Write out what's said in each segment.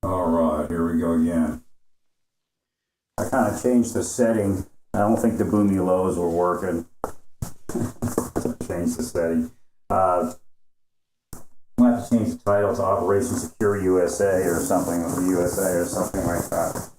All right, here we go again. I kind of changed the setting. I don't think the boomy lows were working. Change the setting. I'm going to have to change the title to Operation Secure USA or something, or USA or something like that.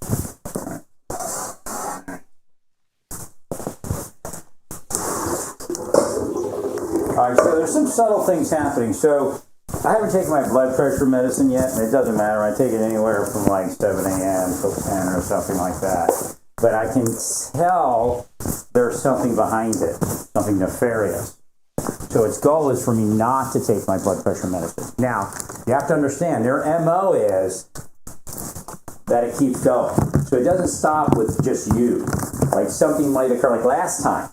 All right, so there's some subtle things happening. So I haven't taken my blood pressure medicine yet, and it doesn't matter. I take it anywhere from like 7 a.m. till 10 or something like that. But I can tell there's something behind it, something nefarious. So its goal is for me not to take my blood pressure medicine. Now, you have to understand, their MO is that it keeps going. So it doesn't stop with just you. Like something might occur, like last time.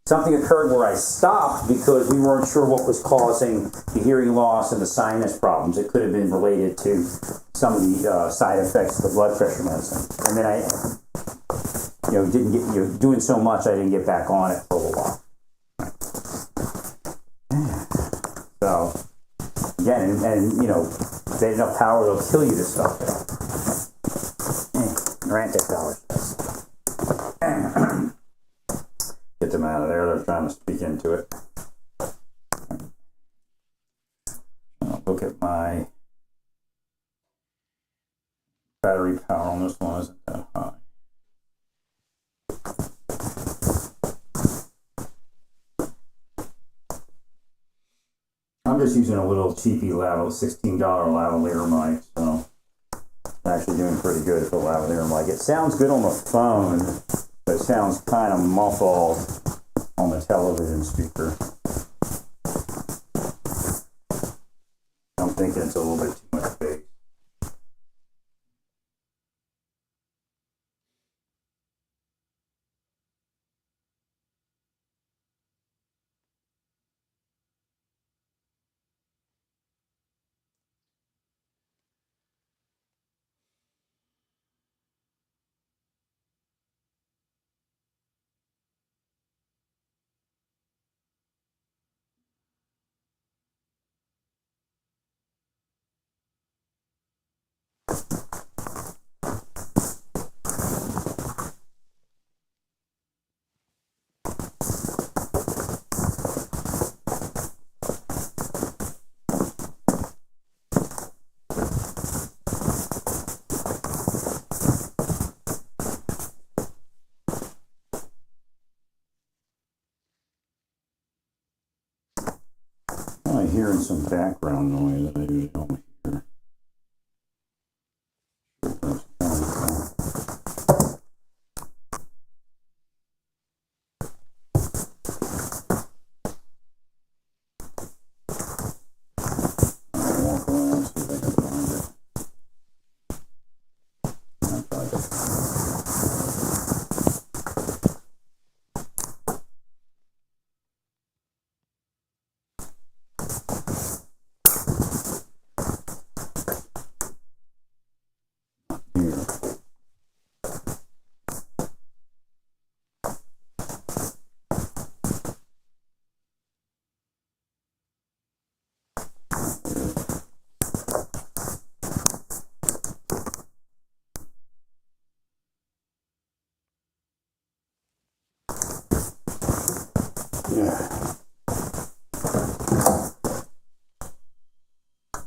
Something occurred where I stopped because we weren't sure what was causing the hearing loss and the sinus problems. It could have been related to some of the side effects of the blood pressure medicine. And then I, didn't get, doing so much, I didn't get back on it for a little while. So, again, and if they have enough power, they'll kill you to stop it. Granted dollars. Get them out of there. They're trying to speak into it. I'll look at my battery power on this one. Isn't that high? I'm just using a little cheapy $16 lavalier mic, so it's actually doing pretty good for a lavalier mic. It sounds good on the phone, but it sounds kind of muffled on the television speaker. I'm thinking it's a little bit too much bass. I'm hearing some background noise that I usually don't hear. Yeah.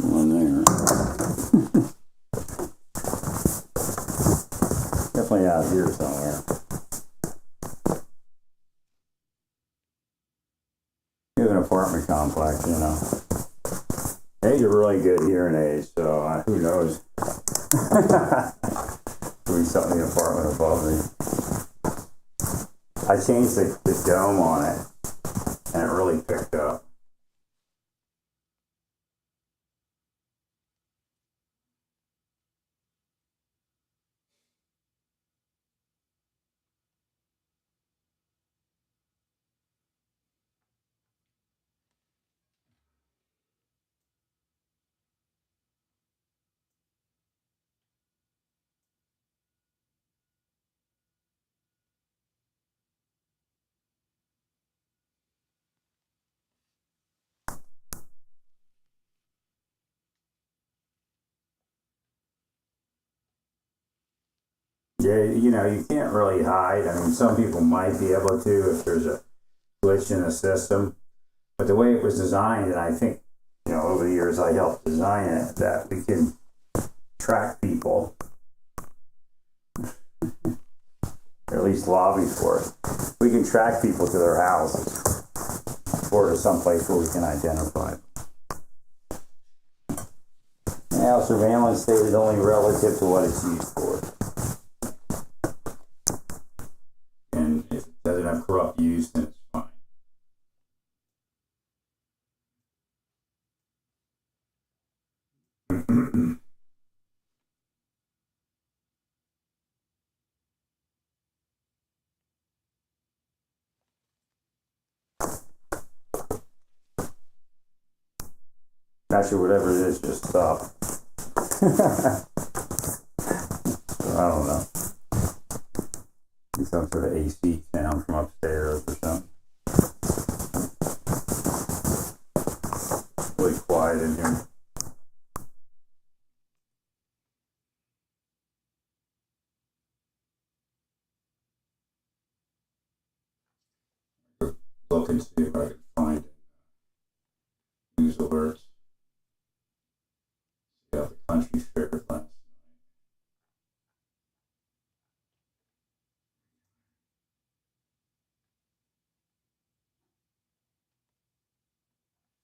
One there. Definitely out here somewhere. Here's an apartment complex, These are really good hearing aids, so who knows? Doing something in the apartment above me. I changed the dome on it, and it really picked up. You know, you can't really hide. I mean, some people might be able to if there's a glitch in the system. But the way it was designed, and I think, you know, over the years I helped design it, that we can track people, or at least lobby for it. We can track people to their houses or to someplace where we can identify them. Now, surveillance data is only relative to what it's used for. And if it doesn't have corrupt use, then it's fine. Actually, whatever it is, just stop. I don't know. Some sort of AC sound from upstairs or something. Really quiet in here. Look and see if I can find news alerts. See how the country fared last night.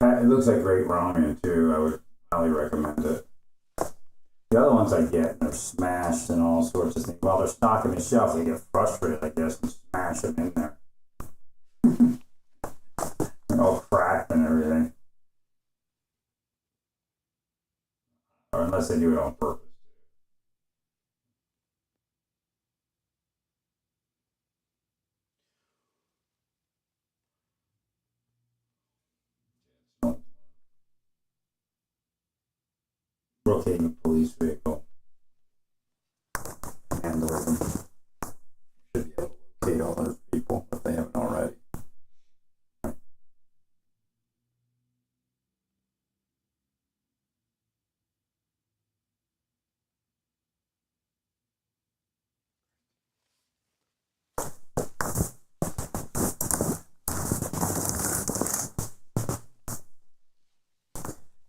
It looks like great ramen too. I would highly recommend it. The other ones I get, they're smashed and all sorts of things. While they're stocking the shelf, they get frustrated, I guess, and smash them in there. They're all cracked and everything. Or unless they do it on purpose. Rotating a police vehicle. Vandalism. Should be able to locate all those people if they haven't already.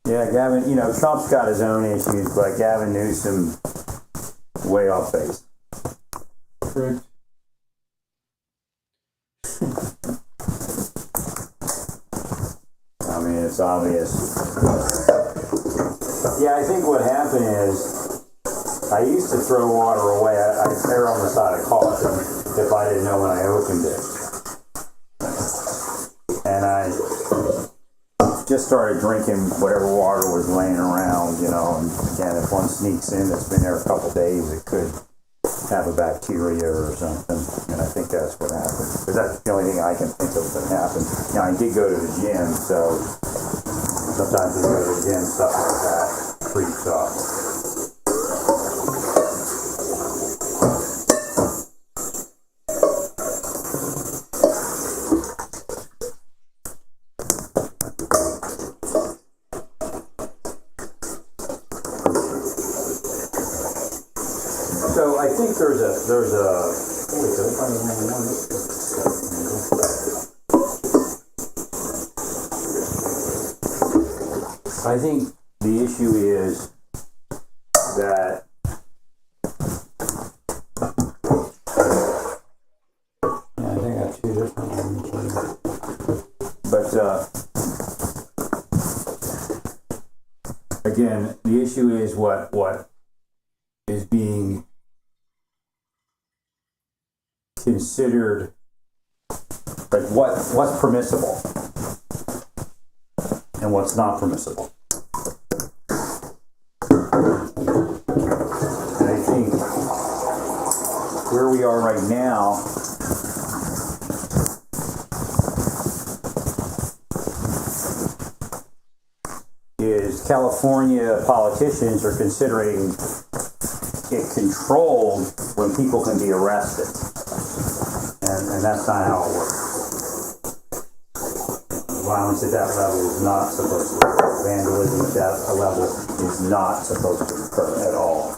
Yeah, Gavin, you know, Trump's got his own issues, but Gavin Newsom, way off base. Correct. I mean, it's obvious. Yeah, I think what happened is, I used to throw water away. I'd err on the side of caution if I didn't know when I opened it. And I just started drinking whatever water was laying around, you know, and again, if one sneaks in that's been there a couple days, it could have a bacteria or something, and I think that's what happened. Because that's the only thing I can think of that happened. Now, I did go to the gym, so sometimes you go to the gym, stuff like that creeps up. So I think there's a I think the issue is that I think I have two different ones. But again, the issue is what is being considered, like what's permissible and what's not permissible. And I think where we are right now is California politicians are considering it controlled when people can be arrested. And that's not how it works. Violence at that level is not supposed to occur. Vandalism at that level is not supposed to occur at all.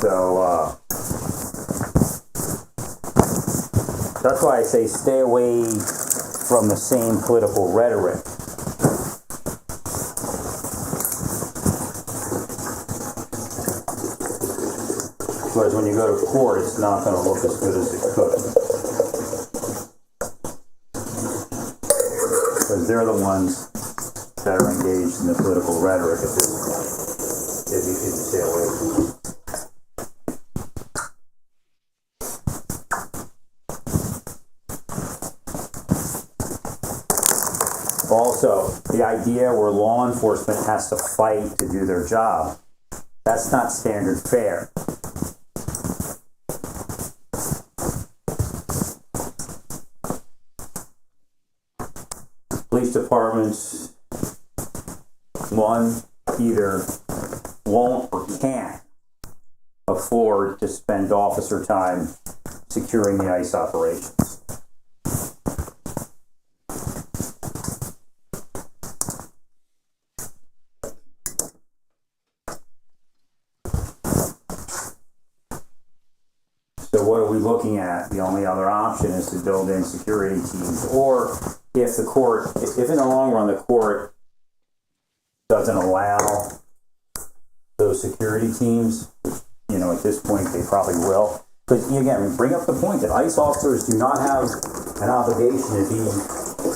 So that's why I say stay away from the same political rhetoric. Because when you go to court, it's not going to look as good as it could. Because they're the ones that are engaged in the political rhetoric at this point. If you stay away from them. Also, the idea where law enforcement has to fight to do their job, that's not standard fare. Police departments, one, either won't or can't afford to spend officer time securing the ICE operations. So what are we looking at? The only other option is to build in security teams, or if the court, if in the long run the court doesn't allow those security teams, you know, at this point they probably will. Because again, we bring up the point that ICE officers do not have an obligation to be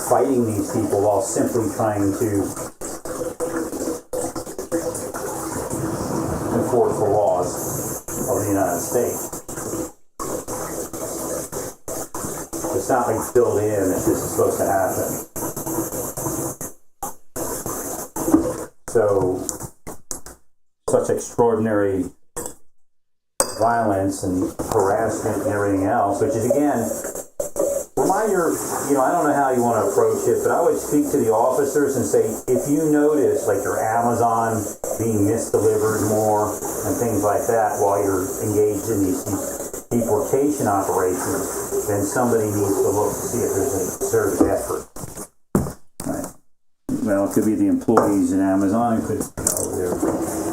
fighting these people while simply trying to enforce the laws of the United States. It's not like built in that this is supposed to happen. So, such extraordinary violence and harassment and everything else, which is again, remind your, you know, I don't know how you want to approach it, but I would speak to the officers and say, if you notice like your Amazon being misdelivered more and things like that while you're engaged in these deportation operations, then somebody needs to look to see if there's a concerted effort. Right. Well, it could be the employees in Amazon. It could, you know,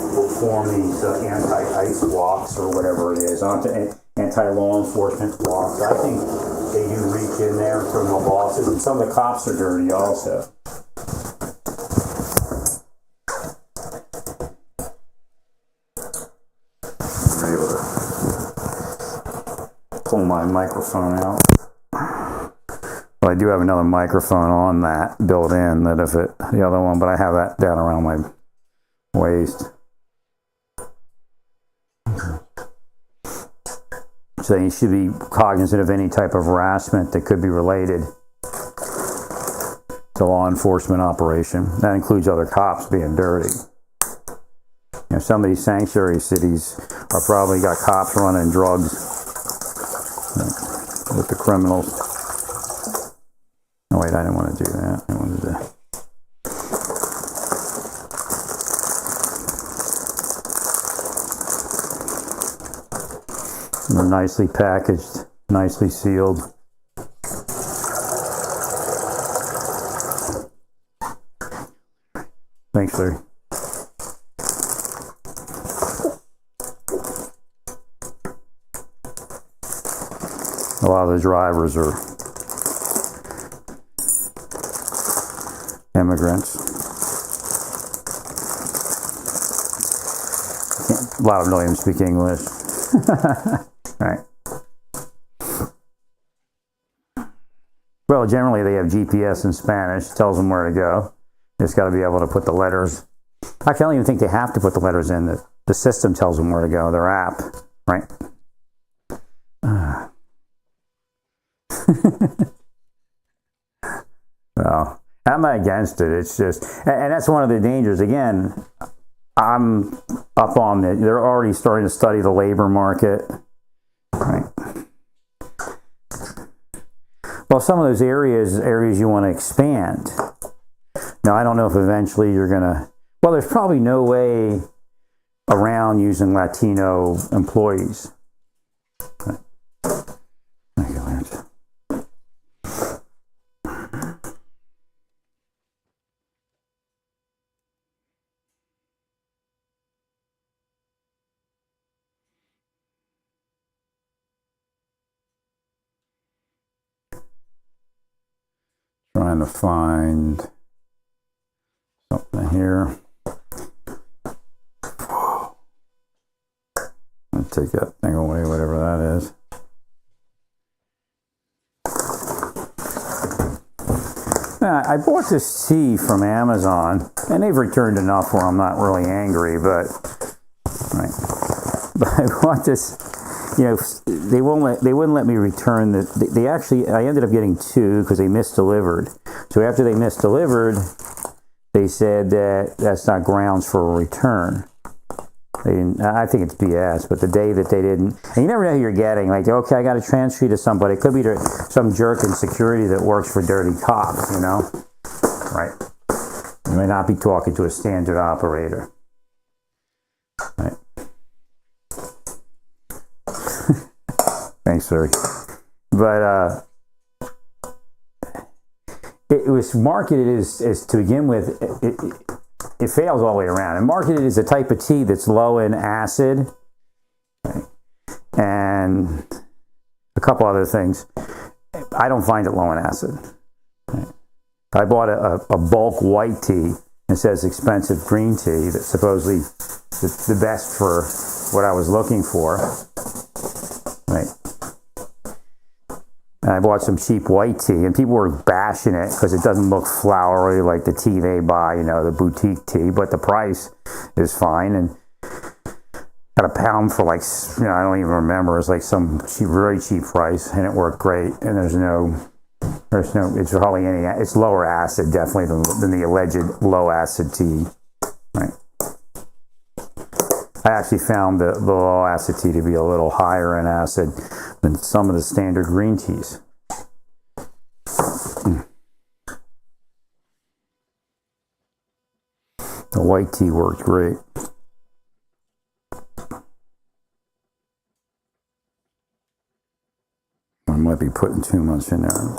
will form these anti-ICE blocks or whatever it is, anti-law enforcement blocks. I think they do reach in there, criminal bosses, and some of the cops are dirty also. I'm able to pull my microphone out. Well, I do have another microphone on that built in, that if it, the other one, but I have that down around my waist. So you should be cognizant of any type of harassment that could be related to law enforcement operation. That includes other cops being dirty. You know, some of these sanctuary cities are probably got cops running drugs with the criminals. Oh wait, I didn't want to do that. I wanted to. They're nicely packaged, nicely sealed. Thanks, Larry. A lot of the drivers are immigrants. A lot of them don't even speak English. Right. Well, generally they have GPS in Spanish, tells them where to go. Just got to be able to put the letters. Actually, I don't even think they have to put the letters in. The system tells them where to go, their app, right? Well, I'm not against it. It's just, and that's one of the dangers. Again, I'm up on it. They're already starting to study the labor market. Right. Well, some of those areas you want to expand. Now, I don't know if eventually you're going to, well, there's probably no way around using Latino employees. Thank you, Lance. trying to find something here. I'll take that thing away, whatever that is. I bought this tea from Amazon, and they've returned enough where I'm not really angry, but I bought this. You know, they wouldn't let me return I ended up getting two because they misdelivered. So after they misdelivered, they said that that's not grounds for a return. I think it's BS, but the day that they didn't, and you never know who you're getting. Like, okay, I got to transfer you to somebody. It could be to some jerk in security that works for dirty cops, you know? Right. You may not be talking to a standard operator. Right. Thanks, sir. But it was marketed as to begin with, it fails all the way around. And marketed as a type of tea that's low in acid, right, and a couple other things. I don't find it low in acid. Right. I bought a bulk white tea. It says expensive green tea that's supposedly the best for what I was looking for. Right. And I bought some cheap white tea, and people were bashing it because it doesn't look flowery like the tea they buy, you know, the boutique tea, but the price is fine. And got a pound for like, you know, I don't even remember. It's like some cheap, very cheap price, and it worked great. And it's hardly any, it's lower acid definitely than the alleged low acid tea, right? I actually found the low acid tea to be a little higher in acid than some of the standard green teas. The white tea worked great. I might be putting too much in there.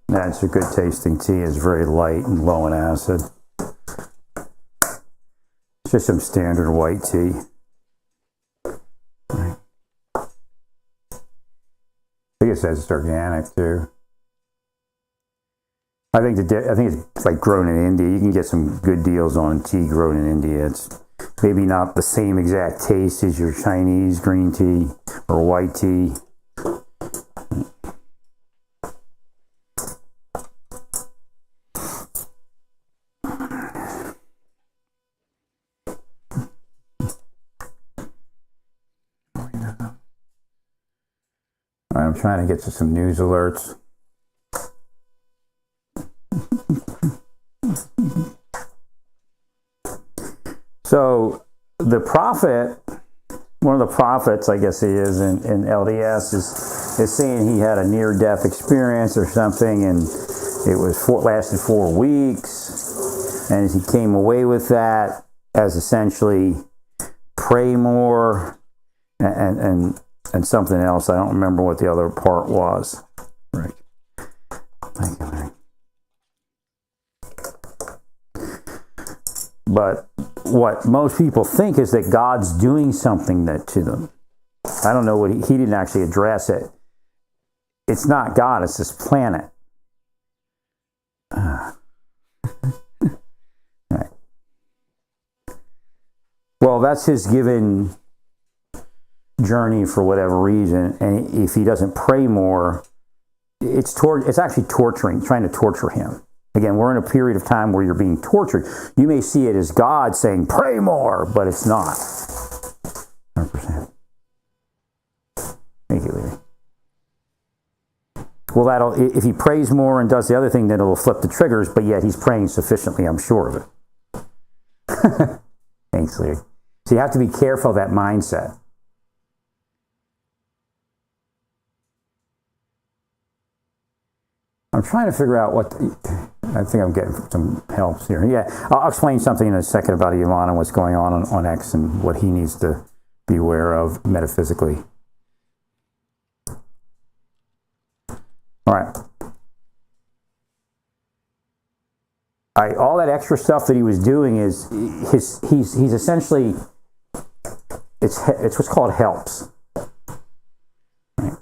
Yeah, it's a good tasting tea. It's very light and low in acid. It's just some standard white tea. Right. I think it says it's organic too. I think it's like grown in India. You can get some good deals on tea grown in India. It's maybe not the same exact taste as your Chinese green tea or white tea. I'm trying to get to some news alerts. So the prophet, one of the prophets, I guess he is in LDS, is saying he had a near-death experience or something, and it was lasted 4 weeks, and he came away with that as essentially pray more and something else. I don't remember what the other part was. Right. Thank you, Larry. But what most people think is that God's doing something to them. I don't know what he didn't actually address it. It's not God, it's this planet. Right. Well, that's his given journey for whatever reason, and if he doesn't pray more, it's actually trying to torture him. Again, we're in a period of time where you're being tortured. You may see it as God saying, pray more, but it's not. 100%. Thank you, Larry. Well, if he prays more and does the other thing, then it'll flip the triggers, but yet he's praying sufficiently, I'm sure of it. Thanks, Larry. So you have to be careful of that mindset. I'm trying to figure out what... I think I'm getting some helps here. Yeah, I'll explain something in a second about Elon and what's going on X and what he needs to be aware of metaphysically. All right. All that extra stuff that he was doing is he's essentially it's what's called helps. Right.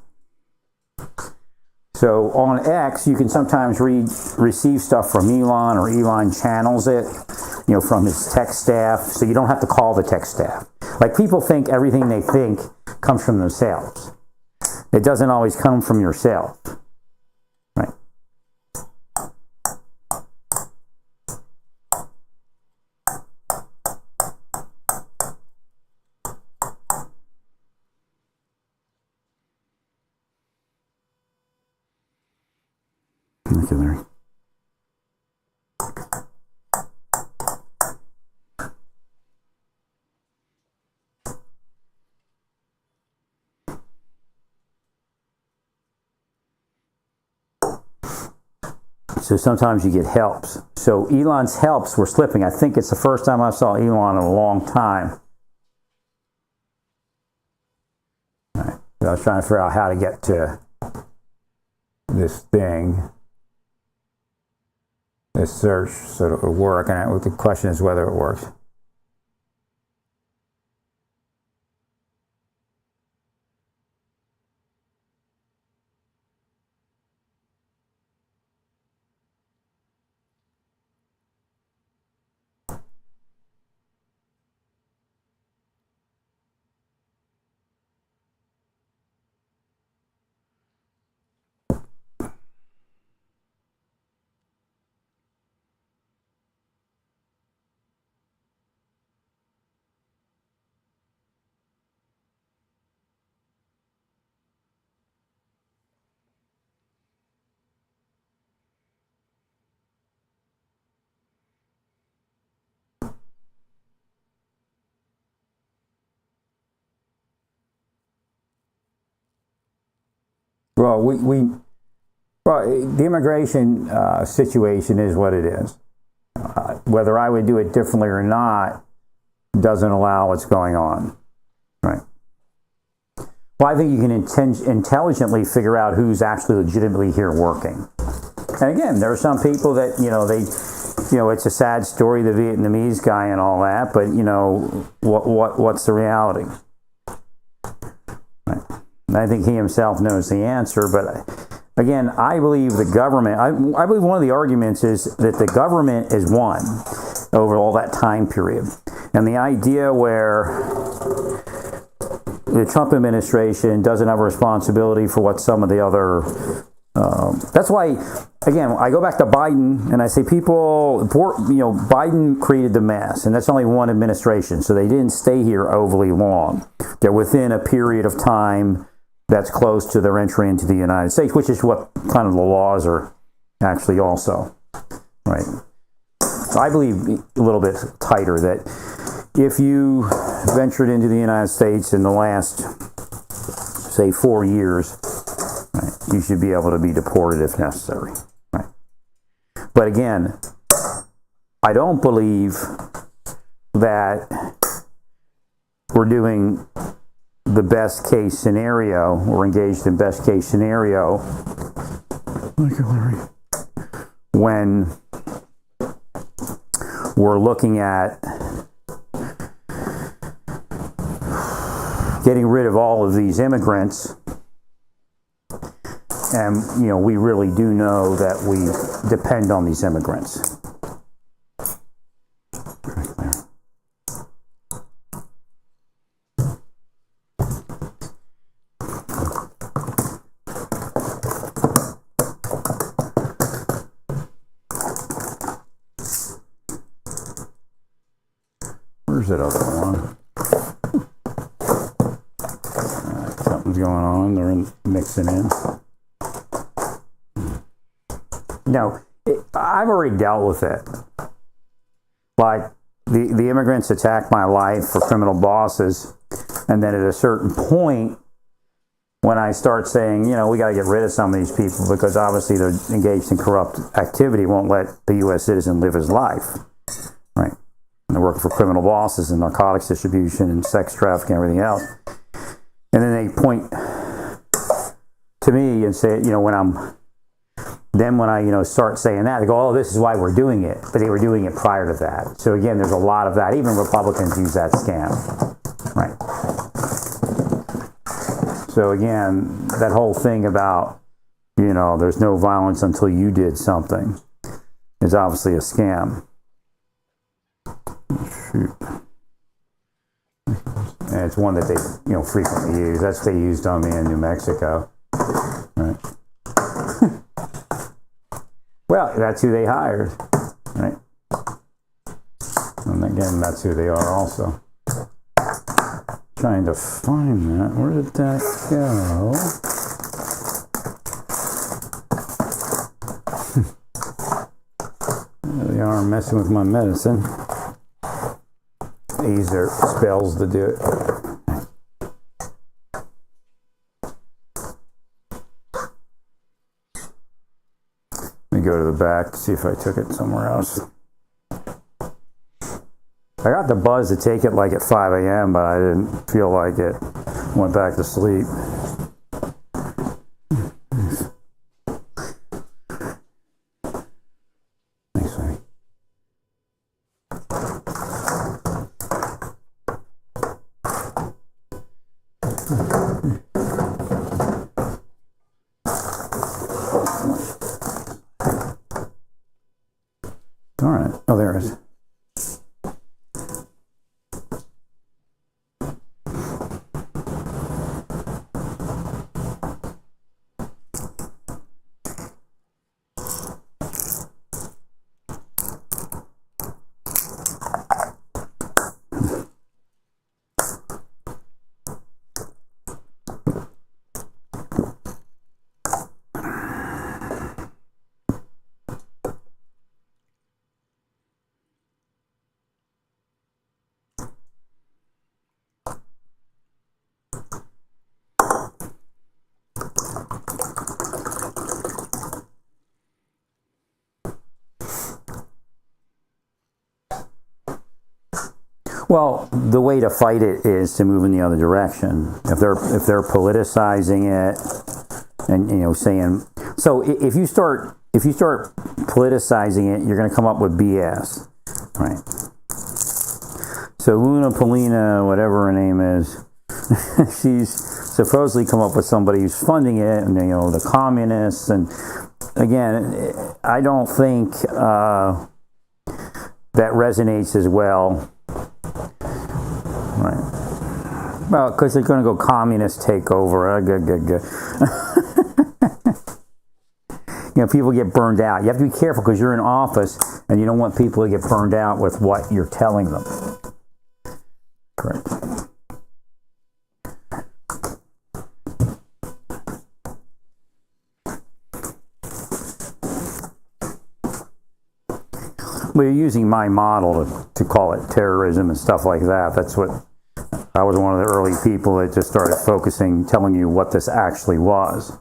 So on X, you can sometimes receive stuff from Elon, or Elon channels it, from his tech staff. So you don't have to call the tech staff. Like, people think everything they think comes from themselves. It doesn't always come from yourself. Right. Okay, Larry. So sometimes you get helps. So Elon's helps were slipping. I think it's the first time I saw Elon in a long time. All right. So I was trying to figure out how to get to this thing, this search, so that it would work. And the question is whether it works. Well, the immigration situation is what it is. Whether I would do it differently or not doesn't allow what's going on. Right. Well, I think you can intelligently figure out who's actually legitimately here working. And again, there are some people that, it's a sad story, the Vietnamese guy and all that, but, what's the reality? Right. And I think he himself knows the answer, but again, I believe the government, I believe one of the arguments is that the government is won over all that time period. And the idea where the Trump administration doesn't have a responsibility for what some of the other, that's why, again, I go back to Biden and I say Biden created the mess, and that's only one administration, so they didn't stay here overly long. They're within a period of time that's close to their entry into the United States, which is what kind of the laws are actually also, right? So I believe a little bit tighter that if you ventured into the United States in the last, say, 4 years, right, you should be able to be deported if necessary, right? But again, I don't believe that we're doing the best case scenario, or engaged in best case scenario, when we're looking at getting rid of all of these immigrants. And, we really do know that we depend on these immigrants. Where's that other one? Something's going on. They're mixing in. No, I've already dealt with it. Like, the immigrants attacked my life for criminal bosses, and then at a certain point, when I start saying, you know, we got to get rid of some of these people because obviously they're engaged in corrupt activity, won't let the U.S. citizen live his life, right? And they're working for criminal bosses and narcotics distribution and sex trafficking and everything else. And then they point to me and say, you know, when I, you know, start saying that, they go, oh, this is why we're doing it. But they were doing it prior to that. So again, there's a lot of that. Even Republicans use that scam, right? So again, that whole thing about, you know, there's no violence until you did something is obviously a scam. Shoot. And it's one that they, you know, frequently use. That's what they used on me in New Mexico. Right. Well, that's who they hired. Right. And again, that's who they are also. Trying to find that. Where did that go? There they are messing with my medicine. They use their spells to do it. Let me go to the back to see if I took it somewhere else. I got the buzz to take it like at 5 a.m., but I didn't feel like it. Went back to sleep. Thanks, honey. All right. Oh, there it is. Well, the way to fight it is to move in the other direction. If they're politicizing it, and you know, saying so, if you start politicizing it, you're going to come up with BS, right? So Luna Polina, whatever her name is, she's supposedly come up with somebody who's funding it, and you know, the communists. And again, I don't think that resonates as well. Right. Well, because they're going to go communist takeover. You know, people get burned out. You have to be careful because you're in office and you don't want people to get burned out with what you're telling them. Correct. Well, you're using my model to call it terrorism and stuff like that. That's what I was one of the early people that just started focusing, telling you what this actually was.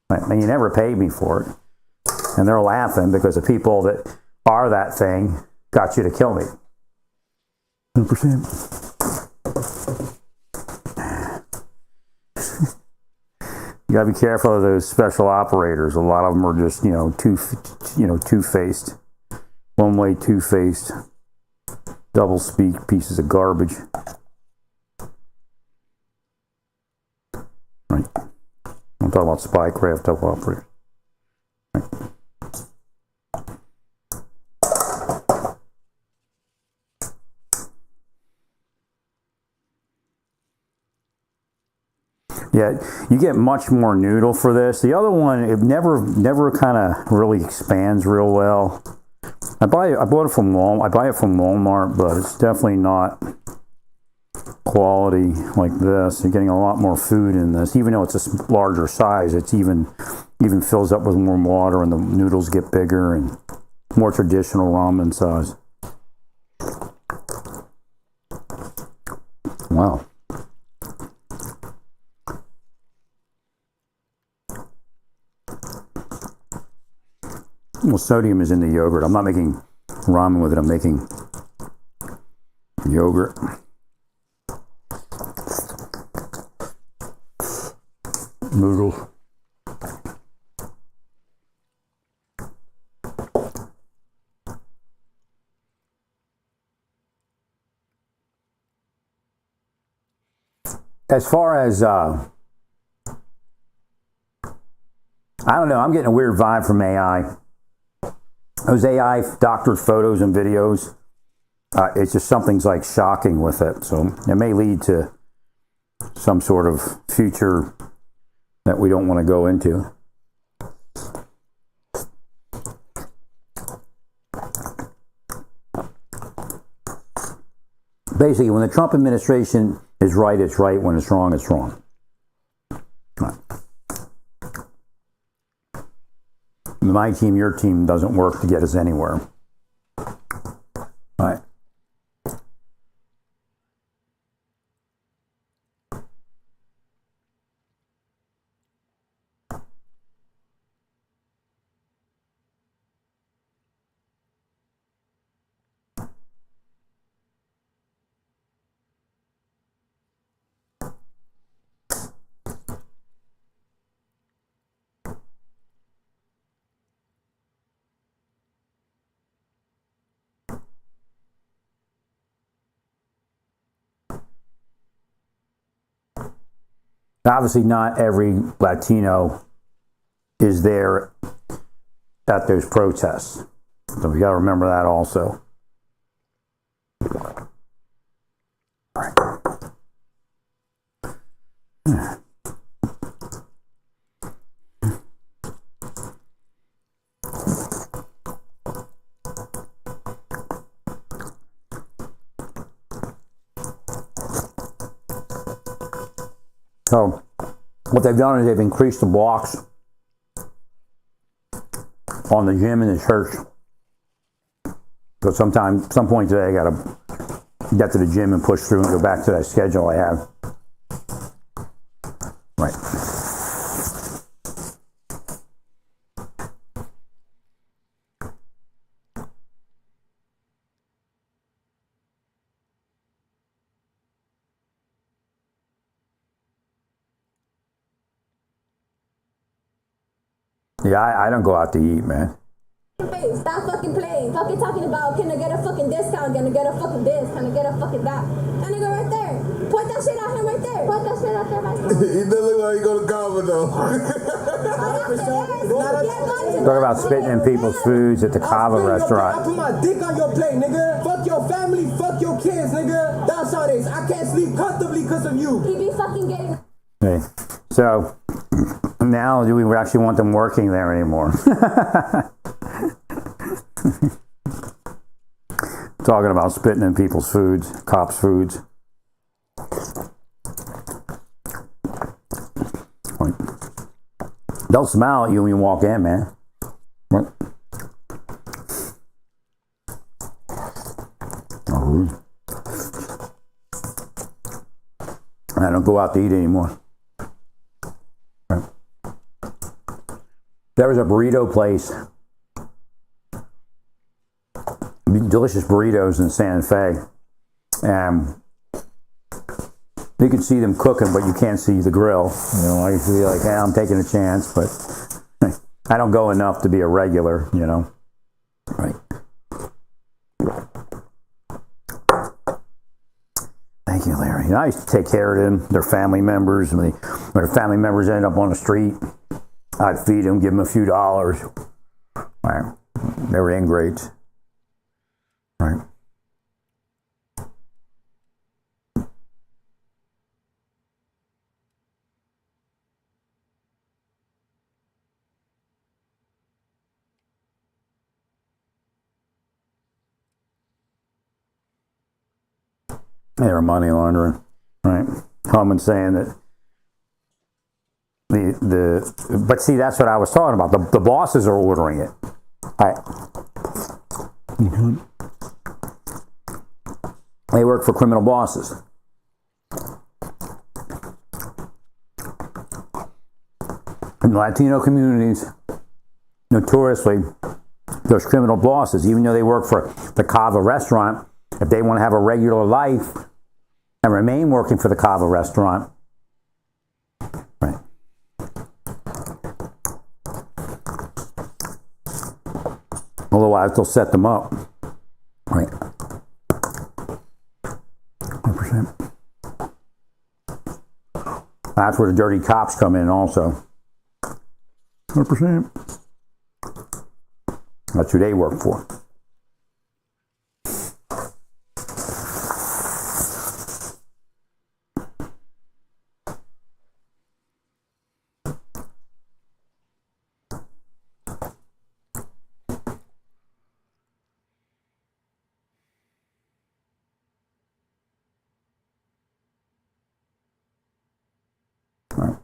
Right? And you never paid me for it. And they're laughing because the people that are that thing got you to kill me. 100%. You gotta be careful of those special operators. A lot of them are just, two-faced. One-way, two-faced, double-speak pieces of garbage. Right. I'm talking about spycraft type operators. Right. Yeah, you get much more noodle for this. The other one, it never kind of really expands real well. I buy it from Walmart, but it's definitely not quality like this. You're getting a lot more food in this, even though it's a larger size. It's even fills up with more water, and the noodles get bigger and more traditional ramen size. Wow. Well, sodium is in the yogurt. I'm not making ramen with it. I'm making yogurt. Noodles. As far as, I don't know, I'm getting a weird vibe from AI. Those AI doctored photos and videos, it's just something's like shocking with it. So it may lead to some sort of future that we don't want to go into. Basically, when the Trump administration is right, it's right. When it's wrong, it's wrong. Right. My team, your team doesn't work to get us anywhere. Right. Obviously, not every Latino is there at those protests. So we got to remember that also. So what they've done is they've increased the blocks on the gym and the church. So some point today I got to get to the gym and push through and go back to that schedule I have. Right. Yeah, I don't go out to eat, man. Stop fucking playing. Fucking talking about, can I get a fucking discount? Can I get a fucking this? Can I get a fucking that? That nigga right there. Point that shit out him right there. Point that shit out there right there. He doesn't look like he go to Cabo though. Talk about spitting in people's foods at the Cava restaurant. I put my dick on your plate, nigga. Fuck your family, fuck your kids, nigga. That's how it is. I can't sleep comfortably because of you. He be fucking getting... Okay, so now do we actually want them working there anymore? Talking about spitting in people's foods, cops' foods. They'll smile at you when you walk in, man. What? Oh. I don't go out to eat anymore. Right. There was a burrito place. Delicious burritos in Santa Fe. You can see them cooking, but you can't see the grill. You know, I used to be like, hey, I'm taking a chance, but I don't go enough to be a regular, you know. Right. Thank you, Larry. And I used to take care of them, their family members. When their family members end up on the street, I'd feed them, give them a few dollars. Right. They were ingrates. Right. They were money laundering, right? Common saying that but see, that's what I was talking about. The bosses are ordering it. They work for criminal bosses. In Latino communities, notoriously, those criminal bosses, even though they work for the Kava restaurant, if they want to have a regular life and remain working for the Kava restaurant, right? Otherwise, they'll set them up, right? 100%. That's where the dirty cops come in also. 100%. That's who they work for. Right.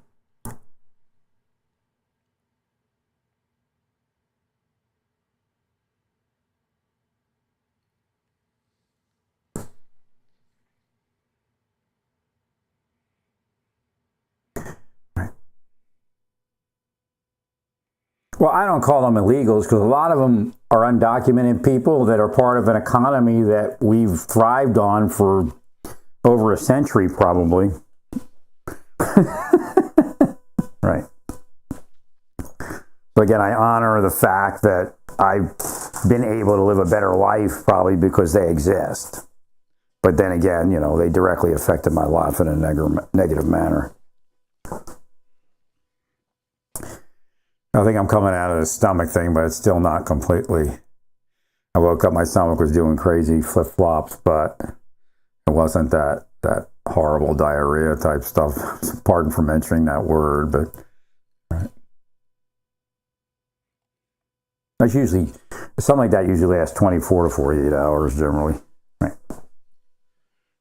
Well, I don't call them illegals because a lot of them are undocumented people that are part of an economy that we've thrived on for over a century, probably. Right. So again, I honor the fact that I've been able to live a better life probably because they exist. But then again, you know, they directly affected my life in a negative manner. I think I'm coming out of the stomach thing, but it's still not completely. I woke up, my stomach was doing crazy flip-flops, but it wasn't that horrible diarrhea type stuff. Pardon for mentioning that word, but right. That's usually, something like that usually lasts 24 to 48 hours generally. Right.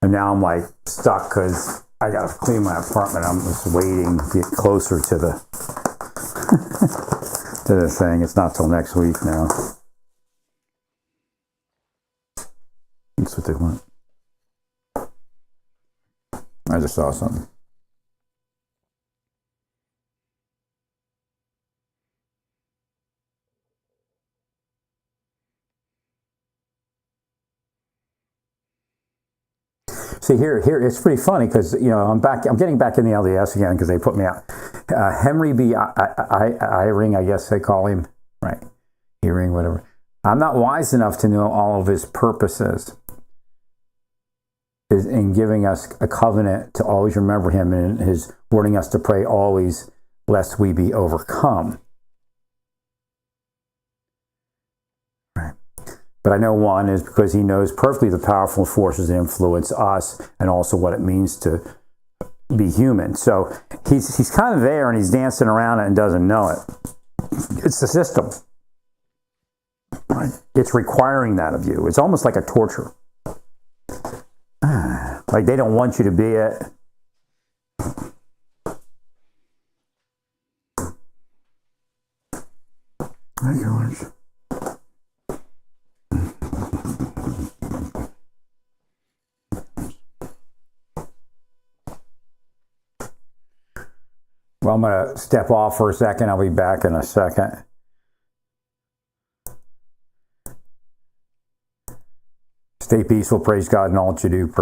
And now I'm like stuck because I got to clean my apartment. I'm just waiting to get closer to the to the thing. It's not till next week now. That's what they want. I just saw something. See here, it's pretty funny because you know I'm getting back in the LDS again because they put me out. Henry B. Eyring, I guess they call him, right? Eyring, whatever. I'm not wise enough to know all of his purposes in giving us a covenant to always remember him and his warning us to pray always lest we be overcome. Right. But I know one is because he knows perfectly the powerful forces that influence us and also what it means to be human. So he's kind of there and he's dancing around it and doesn't know it. It's the system. Right. It's requiring that of you. It's almost like a torture. Like they don't want you to be it. Hi, George. Well, I'm going to step off for a second. I'll be back in a second. Stay peaceful. Praise God in all that you do. Praise